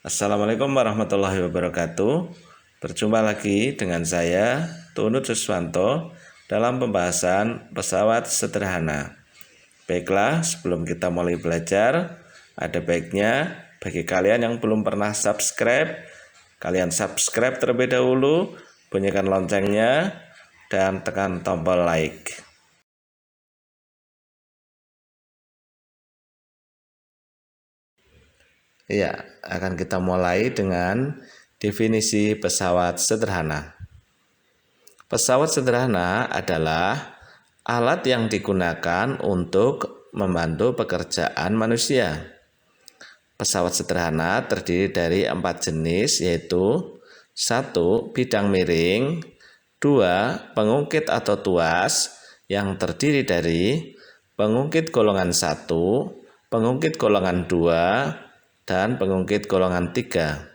Assalamualaikum warahmatullahi wabarakatuh. Berjumpa lagi dengan saya, Tunut Suswanto, dalam pembahasan pesawat sederhana. Baiklah, sebelum kita mulai belajar, ada baiknya bagi kalian yang belum pernah subscribe, kalian subscribe terlebih dahulu, bunyikan loncengnya, dan tekan tombol like. Ya, akan kita mulai dengan definisi pesawat sederhana. Pesawat sederhana adalah alat yang digunakan untuk membantu pekerjaan manusia. Pesawat sederhana terdiri dari 4 jenis, yaitu 1. Bidang miring, 2. Pengungkit atau tuas yang terdiri dari pengungkit golongan 1, pengungkit golongan 2, dan pengungkit golongan 3.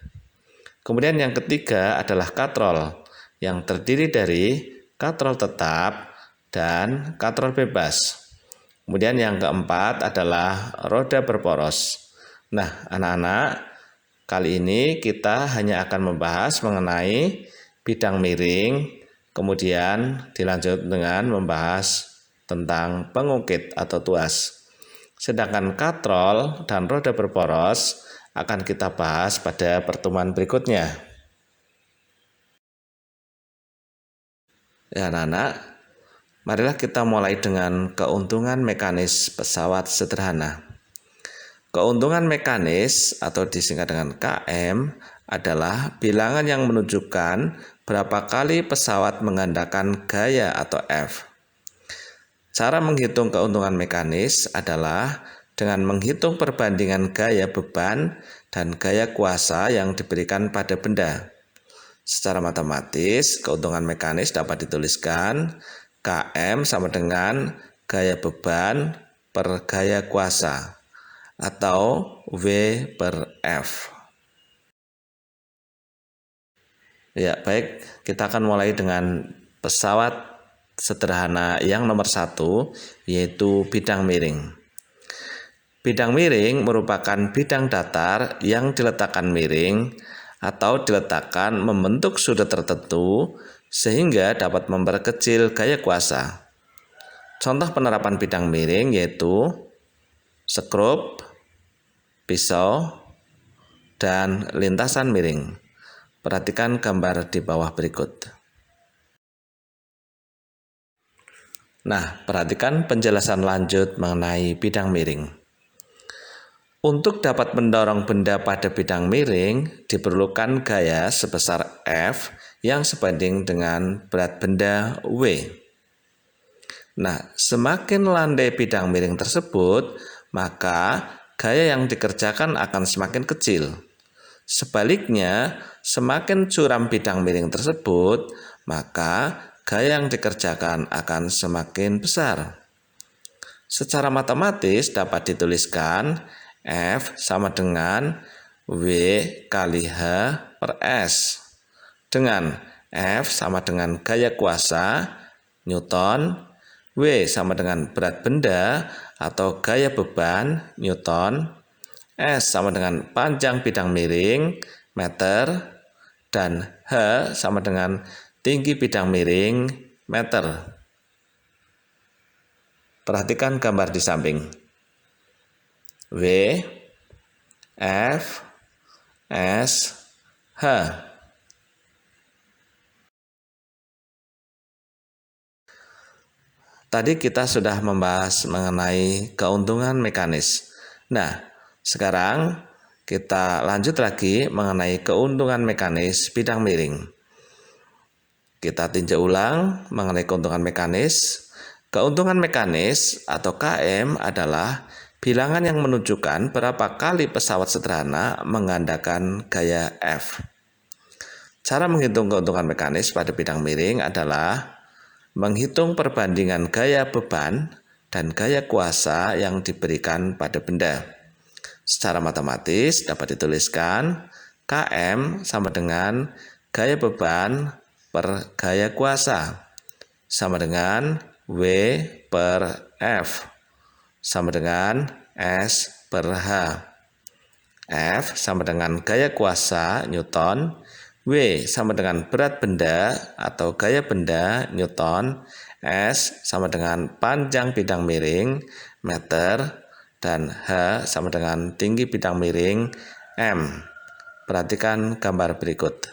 Kemudian yang ketiga adalah katrol yang terdiri dari katrol tetap dan katrol bebas. Kemudian yang keempat adalah roda berporos. Nah, anak-anak, kali ini kita hanya akan membahas mengenai bidang miring, kemudian dilanjut dengan membahas tentang pengungkit atau tuas. Sedangkan katrol dan roda berporos akan kita bahas pada pertemuan berikutnya. Ya, anak-anak, marilah kita mulai dengan keuntungan mekanis pesawat sederhana. Keuntungan mekanis atau disingkat dengan KM adalah bilangan yang menunjukkan berapa kali pesawat menggandakan gaya atau F. Cara menghitung keuntungan mekanis adalah dengan menghitung perbandingan gaya beban dan gaya kuasa yang diberikan pada benda. Secara matematis, keuntungan mekanis dapat dituliskan KM sama dengan gaya beban per gaya kuasa atau V per F. Ya, baik, kita akan mulai dengan pesawat sederhana yang nomor 1, yaitu bidang miring. Bidang miring merupakan bidang datar yang diletakkan miring atau diletakkan membentuk sudut tertentu sehingga dapat memperkecil gaya kuasa. Contoh penerapan bidang miring yaitu skrup, pisau, dan lintasan miring. Perhatikan gambar di bawah berikut. Nah, perhatikan penjelasan lanjut mengenai bidang miring. Untuk dapat mendorong benda pada bidang miring, diperlukan gaya sebesar F yang sebanding dengan berat benda W. Nah, semakin landai bidang miring tersebut, maka gaya yang dikerjakan akan semakin kecil. Sebaliknya, semakin curam bidang miring tersebut, maka gaya yang dikerjakan akan semakin besar. Secara matematis dapat dituliskan F sama dengan W kali H per S, dengan F sama dengan gaya kuasa Newton, W sama dengan berat benda atau gaya beban Newton, S sama dengan panjang bidang miring meter, dan H sama dengan tinggi bidang miring meter. Perhatikan gambar di samping. W, F, S, H. Tadi kita sudah membahas mengenai keuntungan mekanis. Nah, sekarang kita lanjut lagi mengenai keuntungan mekanis bidang miring. Kita tinjau ulang mengenai keuntungan mekanis. Keuntungan mekanis atau KM adalah bilangan yang menunjukkan berapa kali pesawat sederhana menggandakan gaya F. Cara menghitung keuntungan mekanis pada bidang miring adalah menghitung perbandingan gaya beban dan gaya kuasa yang diberikan pada benda. Secara matematis dapat dituliskan KM sama dengan gaya beban per gaya kuasa sama dengan W per F sama dengan S per H. F sama dengan gaya kuasa Newton, W sama dengan berat benda atau gaya benda Newton, S sama dengan panjang bidang miring meter, dan H sama dengan tinggi bidang miring M. Perhatikan gambar berikut.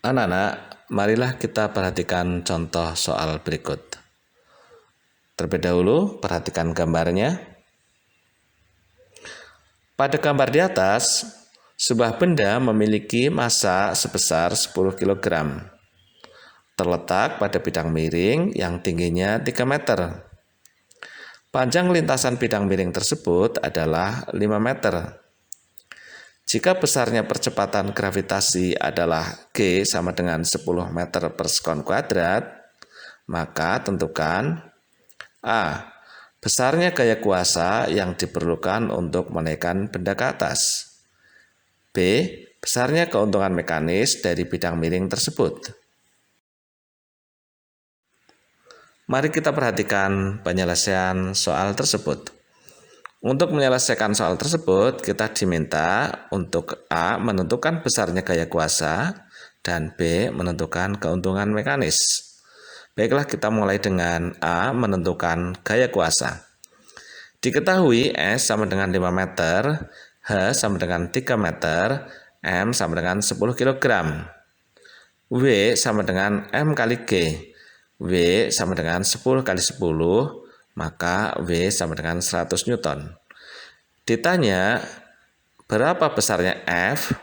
Anak-anak, marilah kita perhatikan contoh soal berikut. Terlebih dahulu, perhatikan gambarnya. Pada gambar di atas, sebuah benda memiliki massa sebesar 10 kg. Terletak pada bidang miring yang tingginya 3 meter. Panjang lintasan bidang miring tersebut adalah 5 meter. Jika besarnya percepatan gravitasi adalah G sama dengan 10 meter per sekon kuadrat, maka tentukan A. Besarnya gaya kuasa yang diperlukan untuk menaikkan benda ke atas. B. Besarnya keuntungan mekanis dari bidang miring tersebut. Mari kita perhatikan penyelesaian soal tersebut. Untuk menyelesaikan soal tersebut, kita diminta untuk A. menentukan besarnya gaya kuasa dan B. menentukan keuntungan mekanis. Baiklah, kita mulai dengan A. menentukan gaya kuasa. Diketahui S sama dengan 5 meter, H sama dengan 3 meter, M sama dengan 10 kg. W sama dengan M kali G. W sama dengan 10 kali 10, maka W sama dengan 100 Newton. Ditanya, berapa besarnya F?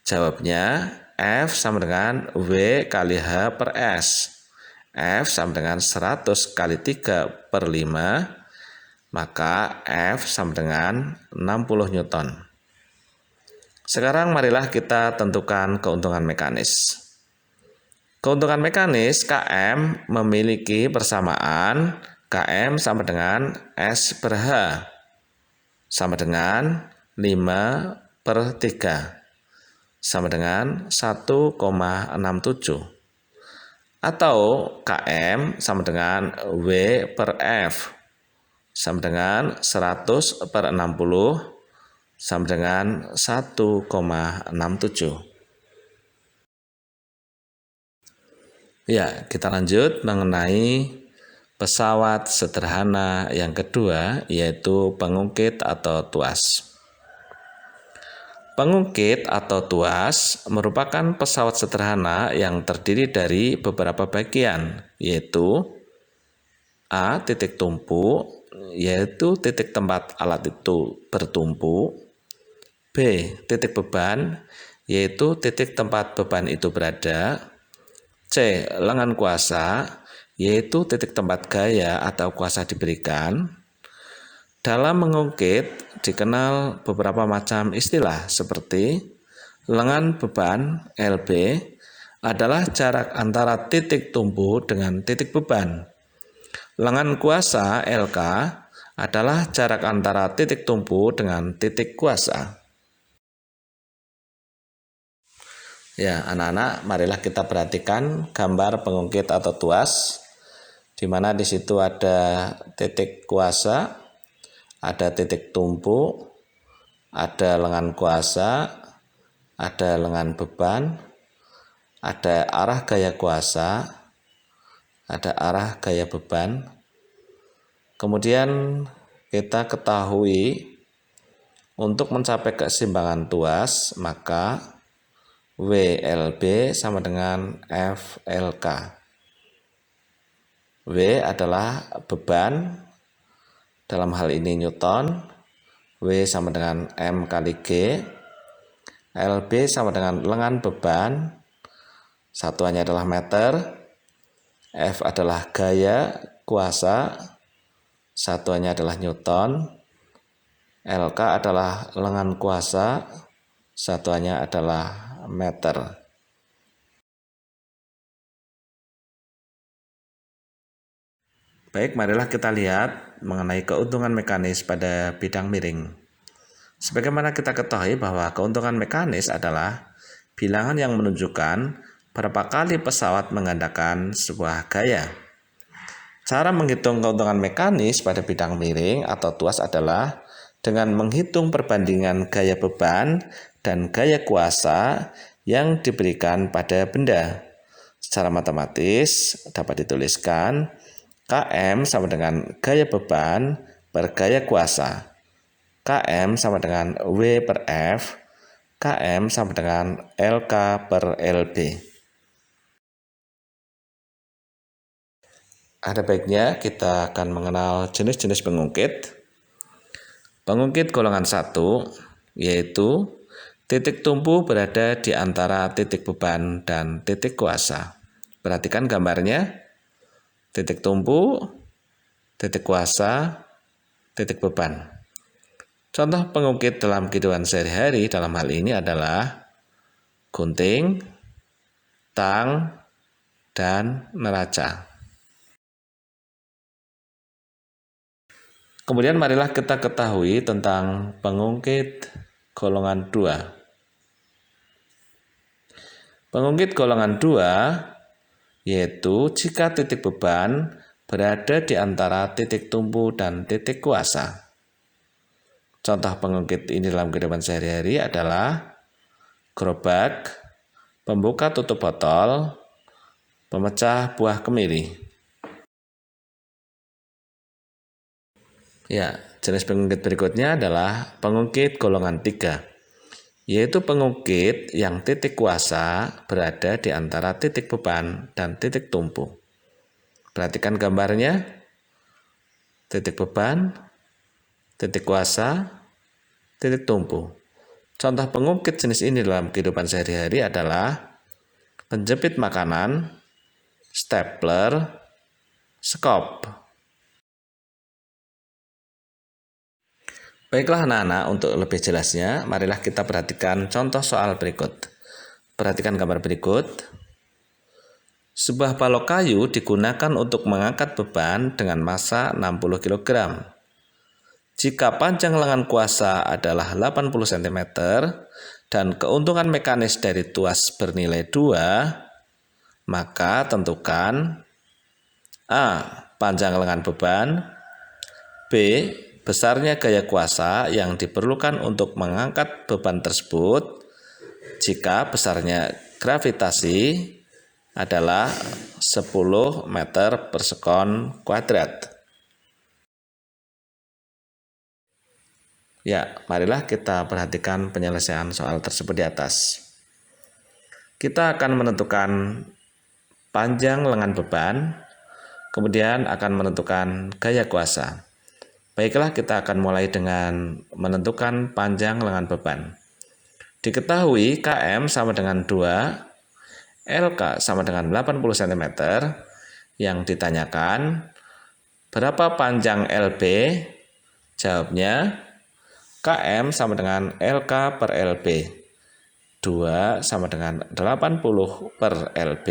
Jawabnya, F sama dengan W kali H per S. F sama dengan 100 kali 3 per 5, maka F sama dengan 60 Newton. Sekarang marilah kita tentukan keuntungan mekanis. Keuntungan mekanis Km memiliki persamaan Km sama dengan S per H sama dengan 5 per 3 sama dengan 1,67, atau Km sama dengan W per F sama dengan 100 per 60 sama dengan 1,67. Ya, kita lanjut mengenai pesawat sederhana yang kedua, yaitu pengungkit atau tuas. Pengungkit atau tuas merupakan pesawat sederhana yang terdiri dari beberapa bagian, yaitu A. Titik tumpu, yaitu titik tempat alat itu bertumpu. B. Titik beban, yaitu titik tempat beban itu berada. C. Lengan kuasa, yaitu titik tempat gaya atau kuasa diberikan. Dalam mengungkit dikenal beberapa macam istilah seperti lengan beban LB adalah jarak antara titik tumpu dengan titik beban. Lengan kuasa LK adalah jarak antara titik tumpu dengan titik kuasa. Ya, anak-anak, marilah kita perhatikan gambar pengungkit atau tuas, di mana di situ ada titik kuasa, ada titik tumpu, ada lengan kuasa, ada lengan beban, ada arah gaya kuasa, ada arah gaya beban. Kemudian kita ketahui untuk mencapai keseimbangan tuas, maka WLB sama dengan FLK. W adalah beban, dalam hal ini Newton. W sama dengan M kali G. LB sama dengan lengan beban, satuannya adalah meter. F adalah gaya kuasa, satuannya adalah Newton. LK adalah lengan kuasa, satuannya adalah meter. Baik, marilah kita lihat mengenai keuntungan mekanis pada bidang miring. Sebagaimana kita ketahui bahwa keuntungan mekanis adalah bilangan yang menunjukkan berapa kali pesawat menggandakan sebuah gaya. Cara menghitung keuntungan mekanis pada bidang miring atau tuas adalah dengan menghitung perbandingan gaya beban dan gaya kuasa yang diberikan pada benda. Secara matematis dapat dituliskan Km sama dengan gaya beban per gaya kuasa. Km sama dengan W per F, Km sama dengan LK per LB. Ada baiknya kita akan mengenal jenis-jenis pengungkit. Pengungkit golongan 1 yaitu titik tumpu berada di antara titik beban dan titik kuasa. Perhatikan gambarnya. Titik tumpu, titik kuasa, titik beban. Contoh pengungkit dalam kehidupan sehari-hari dalam hal ini adalah gunting, tang, dan neraca. Kemudian marilah kita ketahui tentang pengungkit golongan 2. Pengungkit golongan 2 yaitu jika titik beban berada di antara titik tumpu dan titik kuasa. Contoh pengungkit ini dalam kehidupan sehari-hari adalah gerobak, pembuka tutup botol, pemecah buah kemiri. Ya, jenis pengungkit berikutnya adalah pengungkit golongan 3, yaitu pengungkit yang titik kuasa berada di antara titik beban dan titik tumpu. Perhatikan gambarnya, titik beban, titik kuasa, titik tumpu. Contoh pengungkit jenis ini dalam kehidupan sehari-hari adalah penjepit makanan, stapler, skop. Baiklah anak-anak, untuk lebih jelasnya, marilah kita perhatikan contoh soal berikut. Perhatikan gambar berikut. Sebuah balok kayu digunakan untuk mengangkat beban dengan massa 60 kg. Jika panjang lengan kuasa adalah 80 cm dan keuntungan mekanis dari tuas bernilai 2, maka tentukan A. Panjang lengan beban, B. Besarnya gaya kuasa yang diperlukan untuk mengangkat beban tersebut jika besarnya gravitasi adalah 10 meter per sekon kuadrat. Ya, marilah kita perhatikan penyelesaian soal tersebut di atas. Kita akan menentukan panjang lengan beban, kemudian akan menentukan gaya kuasa. Baiklah, kita akan mulai dengan menentukan panjang lengan beban. Diketahui Km sama dengan 2, LK sama dengan 80 cm. Yang ditanyakan, berapa panjang LB? Jawabnya, Km sama dengan LK per LB. 2 sama dengan 80 per LB.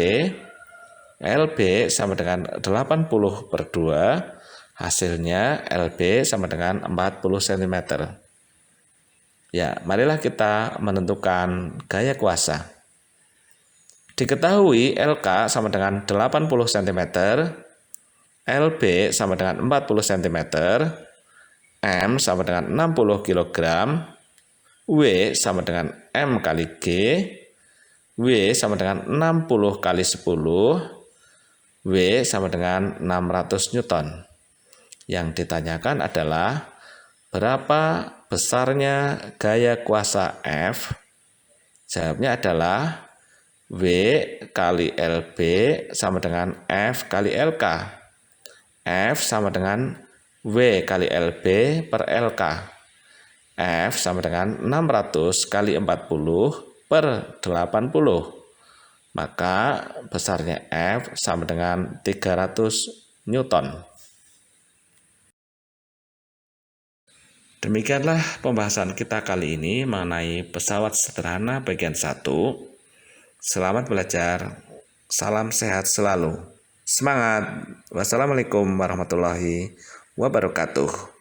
LB sama dengan 80 per 2. Hasilnya LB sama dengan 40 cm. Ya, marilah kita menentukan gaya kuasa. Diketahui LK sama dengan 80 cm, LB sama dengan 40 cm, M sama dengan 60 kg, W sama dengan M kali G, W sama dengan 60 kali 10, W sama dengan 600 Newton. Yang ditanyakan adalah berapa besarnya gaya kuasa F? Jawabnya adalah W kali LB sama dengan F kali LK. F sama dengan W kali LB per LK. F sama dengan 600 kali 40 per 80. Maka besarnya F sama dengan 300 Newton. Demikianlah pembahasan kita kali ini mengenai pesawat sederhana bagian 1. Selamat belajar, salam sehat selalu. Semangat. Wassalamualaikum warahmatullahi wabarakatuh.